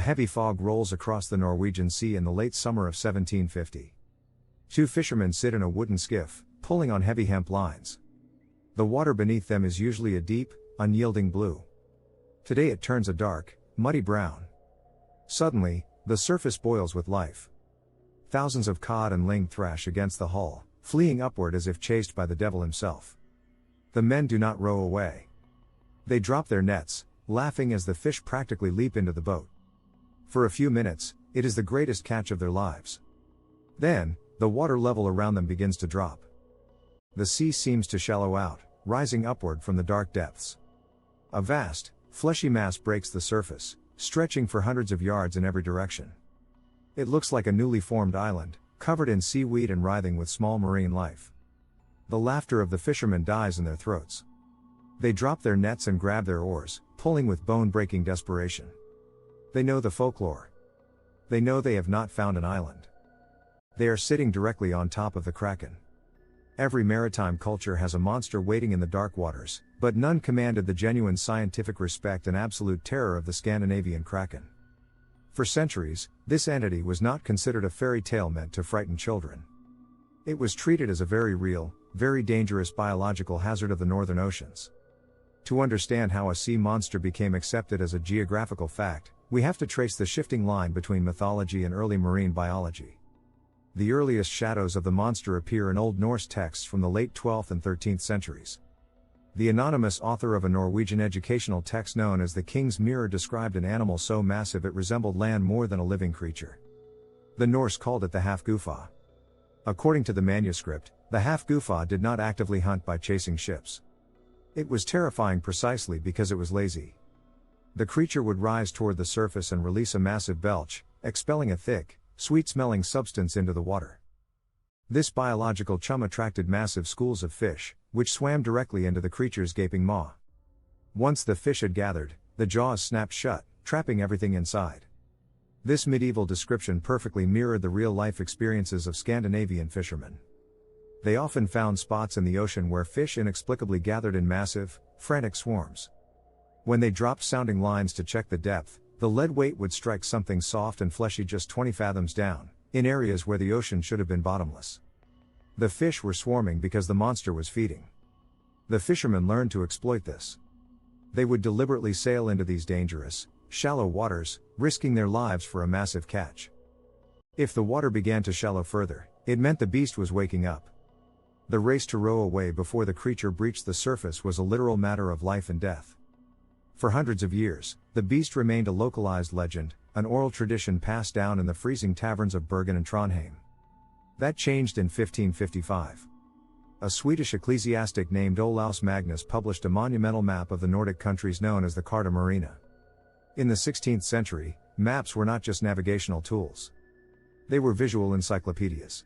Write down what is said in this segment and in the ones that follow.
heavy fog rolls across the Norwegian Sea in the late summer of 1750. Two fishermen sit in a wooden skiff, pulling on heavy hemp lines. The water beneath them is usually a deep, unyielding blue. Today it turns a dark, muddy brown. Suddenly, the surface boils with life. Thousands of cod and ling thrash against the hull, fleeing upward as if chased by the devil himself. The men do not row away. They drop their nets, laughing as the fish practically leap into the boat. For a few minutes, it is the greatest catch of their lives. Then, the water level around them begins to drop. The sea seems to shallow out, rising upward from the dark depths. A vast, fleshy mass breaks the surface, stretching for hundreds of yards in every direction. It looks like a newly formed island, covered in seaweed and writhing with small marine life. The laughter of the fishermen dies in their throats. They drop their nets and grab their oars, pulling with bone-breaking desperation. They know the folklore. They know they have not found an island. They are sitting directly on top of the Kraken. Every maritime culture has a monster waiting in the dark waters, but none commanded the genuine scientific respect and absolute terror of the Scandinavian Kraken. For centuries, this entity was not considered a fairy tale meant to frighten children. It was treated as a very real, very dangerous biological hazard of the northern oceans. To understand how a sea monster became accepted as a geographical fact, we have to trace the shifting line between mythology and early marine biology. The earliest shadows of the monster appear in Old Norse texts from the late 12th and 13th centuries. The anonymous author of a Norwegian educational text known as the King's Mirror described an animal so massive it resembled land more than a living creature. The Norse called it the half-gufa. According to the manuscript, the half-gufa did not actively hunt by chasing ships. It was terrifying precisely because it was lazy. The creature would rise toward the surface and release a massive belch, expelling a thick, sweet-smelling substance into the water. This biological chum attracted massive schools of fish, which swam directly into the creature's gaping maw. Once the fish had gathered, the jaws snapped shut, trapping everything inside. This medieval description perfectly mirrored the real-life experiences of Scandinavian fishermen. They often found spots in the ocean where fish inexplicably gathered in massive, frantic swarms. When they dropped sounding lines to check the depth, the lead weight would strike something soft and fleshy just 20 fathoms down, in areas where the ocean should have been bottomless. The fish were swarming because the monster was feeding. The fishermen learned to exploit this. They would deliberately sail into these dangerous, shallow waters, risking their lives for a massive catch. If the water began to shallow further, it meant the beast was waking up. The race to row away before the creature breached the surface was a literal matter of life and death. For hundreds of years, the beast remained a localized legend, an oral tradition passed down in the freezing taverns of Bergen and Trondheim. That changed in 1555. A Swedish ecclesiastic named Olaus Magnus published a monumental map of the Nordic countries known as the Carta Marina. In the 16th century, maps were not just navigational tools. They were visual encyclopedias.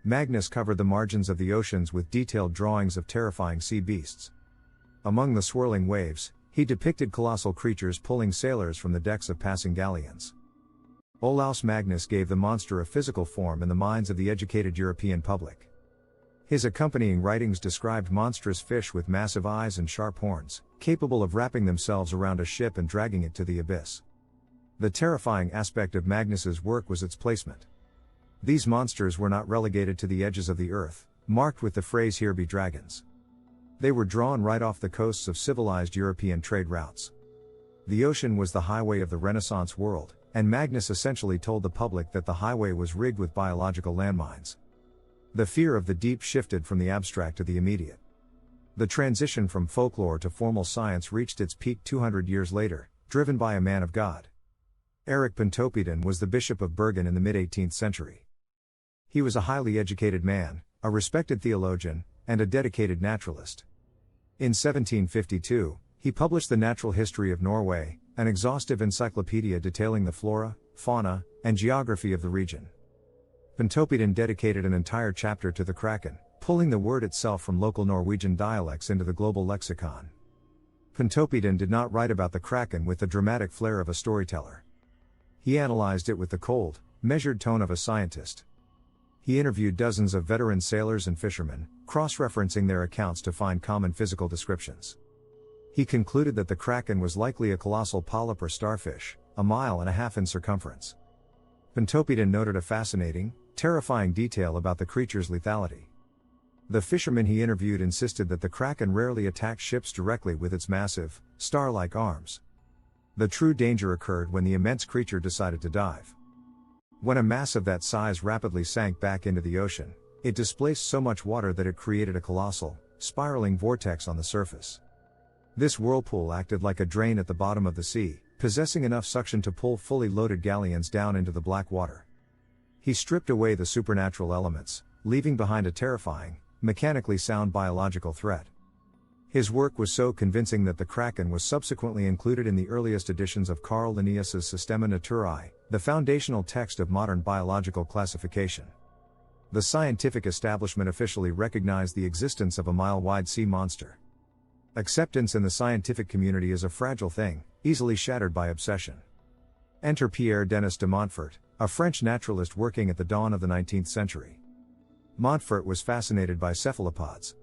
Magnus covered the margins of the oceans with detailed drawings of terrifying sea beasts. Among the swirling waves, he depicted colossal creatures pulling sailors from the decks of passing galleons. Olaus Magnus gave the monster a physical form in the minds of the educated European public. His accompanying writings described monstrous fish with massive eyes and sharp horns, capable of wrapping themselves around a ship and dragging it to the abyss. The terrifying aspect of Magnus's work was its placement. These monsters were not relegated to the edges of the earth, marked with the phrase "Here be dragons." They were drawn right off the coasts of civilized European trade routes. The ocean was the highway of the Renaissance world, and Magnus essentially told the public that the highway was rigged with biological landmines. The fear of the deep shifted from the abstract to the immediate. The transition from folklore to formal science reached its peak 200 years later, driven by a man of God. Erik Pontoppidan was the Bishop of Bergen in the mid-18th century. He was a highly educated man, a respected theologian, and a dedicated naturalist. In 1752, he published The Natural History of Norway, an exhaustive encyclopedia detailing the flora, fauna, and geography of the region. Pontoppidan dedicated an entire chapter to the Kraken, pulling the word itself from local Norwegian dialects into the global lexicon. Pontoppidan did not write about the Kraken with the dramatic flair of a storyteller. He analyzed it with the cold, measured tone of a scientist. He interviewed dozens of veteran sailors and fishermen, cross-referencing their accounts to find common physical descriptions. He concluded that the Kraken was likely a colossal polyp or starfish, 1.5 miles in circumference. Pontoppidan noted a fascinating, terrifying detail about the creature's lethality. The fishermen he interviewed insisted that the Kraken rarely attacked ships directly with its massive, star-like arms. The true danger occurred when the immense creature decided to dive. When a mass of that size rapidly sank back into the ocean, it displaced so much water that it created a colossal, spiraling vortex on the surface. This whirlpool acted like a drain at the bottom of the sea, possessing enough suction to pull fully loaded galleons down into the black water. He stripped away the supernatural elements, leaving behind a terrifying, mechanically sound biological threat. His work was so convincing that the Kraken was subsequently included in the earliest editions of Carl Linnaeus's Systema Naturae, the foundational text of modern biological classification. The scientific establishment officially recognized the existence of a mile-wide sea monster. Acceptance in the scientific community is a fragile thing, easily shattered by obsession. Enter Pierre Denis de Montfort, a French naturalist working at the dawn of the 19th century. Montfort was fascinated by cephalopods.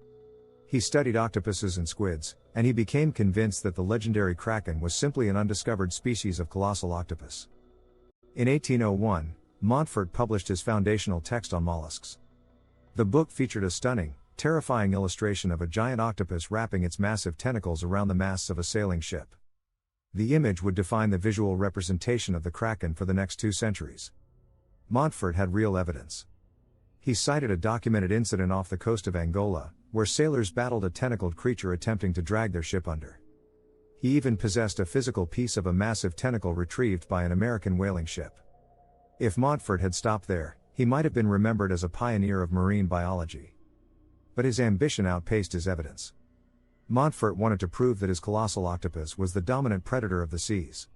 He studied octopuses and squids, and he became convinced that the legendary Kraken was simply an undiscovered species of colossal octopus. In 1801, Montfort published his foundational text on mollusks. The book featured a stunning, terrifying illustration of a giant octopus wrapping its massive tentacles around the masts of a sailing ship. The image would define the visual representation of the Kraken for the next 2 centuries. Montfort had real evidence. He cited a documented incident off the coast of Angola, where sailors battled a tentacled creature attempting to drag their ship under. He even possessed a physical piece of a massive tentacle retrieved by an American whaling ship. If Montfort had stopped there, he might have been remembered as a pioneer of marine biology. But his ambition outpaced his evidence. Montfort wanted to prove that his colossal octopus was the dominant predator of the seas.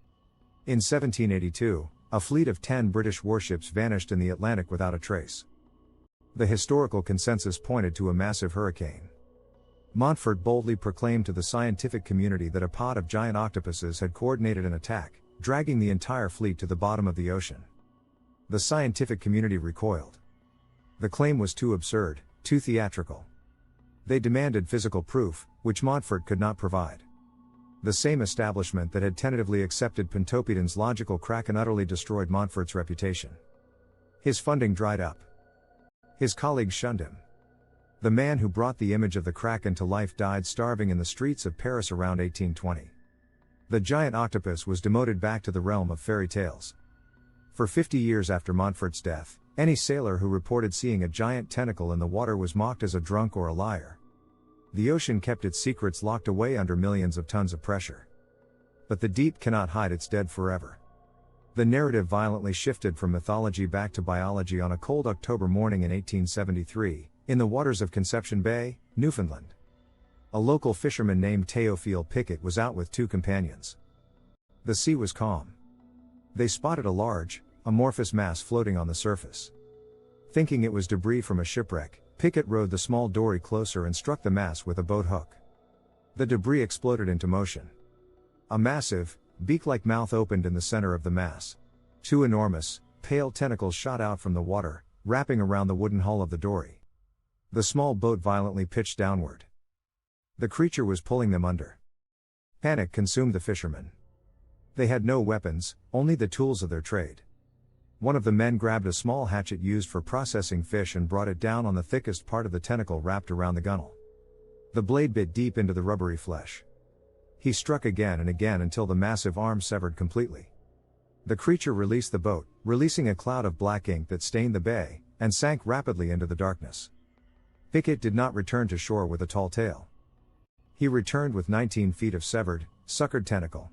In 1782, a fleet of 10 British warships vanished in the Atlantic without a trace. The historical consensus pointed to a massive hurricane. Montfort boldly proclaimed to the scientific community that a pod of giant octopuses had coordinated an attack, dragging the entire fleet to the bottom of the ocean. The scientific community recoiled. The claim was too absurd, too theatrical. They demanded physical proof, which Montfort could not provide. The same establishment that had tentatively accepted Pontoppidan's logical Kraken utterly destroyed Montfort's reputation. His funding dried up. His colleagues shunned him. The man who brought the image of the Kraken to life died starving in the streets of Paris around 1820. The giant octopus was demoted back to the realm of fairy tales. For 50 years after Montfort's death, any sailor who reported seeing a giant tentacle in the water was mocked as a drunk or a liar. The ocean kept its secrets locked away under millions of tons of pressure. But the deep cannot hide its dead forever. The narrative violently shifted from mythology back to biology on a cold October morning in 1873, in the waters of Conception Bay, Newfoundland. A local fisherman named Théophile Pickett was out with 2 companions. The sea was calm. They spotted a large, amorphous mass floating on the surface. Thinking it was debris from a shipwreck, Pickett rowed the small dory closer and struck the mass with a boat hook. The debris exploded into motion. A massive, beak-like mouth opened in the center of the mass. 2 enormous, pale tentacles shot out from the water, wrapping around the wooden hull of the dory. The small boat violently pitched downward. The creature was pulling them under. Panic consumed the fishermen. They had no weapons, only the tools of their trade. One of the men grabbed a small hatchet used for processing fish and brought it down on the thickest part of the tentacle wrapped around the gunnel. The blade bit deep into the rubbery flesh. He struck again and again until the massive arm severed completely. The creature released the boat, releasing a cloud of black ink that stained the bay, and sank rapidly into the darkness. Pickett did not return to shore with a tall tale. He returned with 19 feet of severed, suckered tentacle.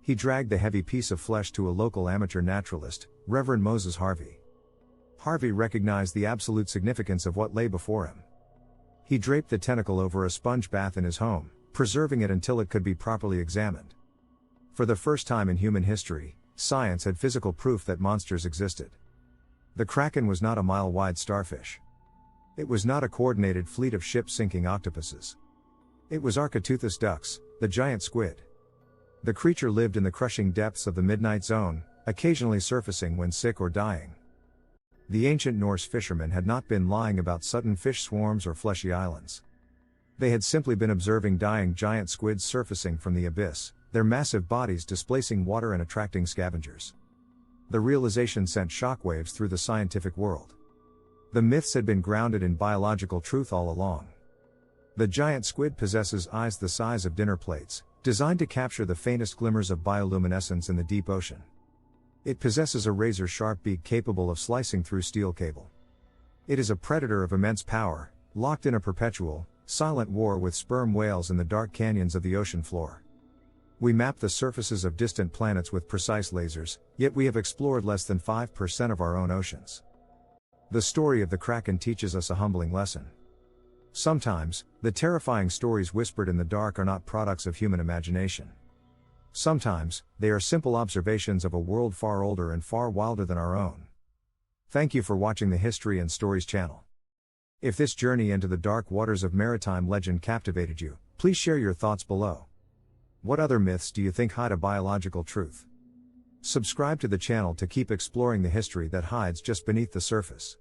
He dragged the heavy piece of flesh to a local amateur naturalist, Reverend Moses Harvey. Harvey recognized the absolute significance of what lay before him. He draped the tentacle over a sponge bath in his home, preserving it until it could be properly examined. For the first time in human history, science had physical proof that monsters existed. The Kraken was not a mile-wide starfish. It was not a coordinated fleet of ship-sinking octopuses. It was Architeuthis dux, the giant squid. The creature lived in the crushing depths of the midnight zone, occasionally surfacing when sick or dying. The ancient Norse fishermen had not been lying about sudden fish swarms or fleshy islands. They had simply been observing dying giant squids surfacing from the abyss, their massive bodies displacing water and attracting scavengers. The realization sent shockwaves through the scientific world. The myths had been grounded in biological truth all along. The giant squid possesses eyes the size of dinner plates, designed to capture the faintest glimmers of bioluminescence in the deep ocean. It possesses a razor-sharp beak capable of slicing through steel cable. It is a predator of immense power, locked in a perpetual, silent war with sperm whales in the dark canyons of the ocean floor. We map the surfaces of distant planets with precise lasers, yet we have explored less than 5% of our own oceans. The story of the Kraken teaches us a humbling lesson. Sometimes, the terrifying stories whispered in the dark are not products of human imagination. Sometimes, they are simple observations of a world far older and far wilder than our own. Thank you for watching the History and Stories channel. If this journey into the dark waters of maritime legend captivated you, please share your thoughts below. What other myths do you think hide a biological truth? Subscribe to the channel to keep exploring the history that hides just beneath the surface.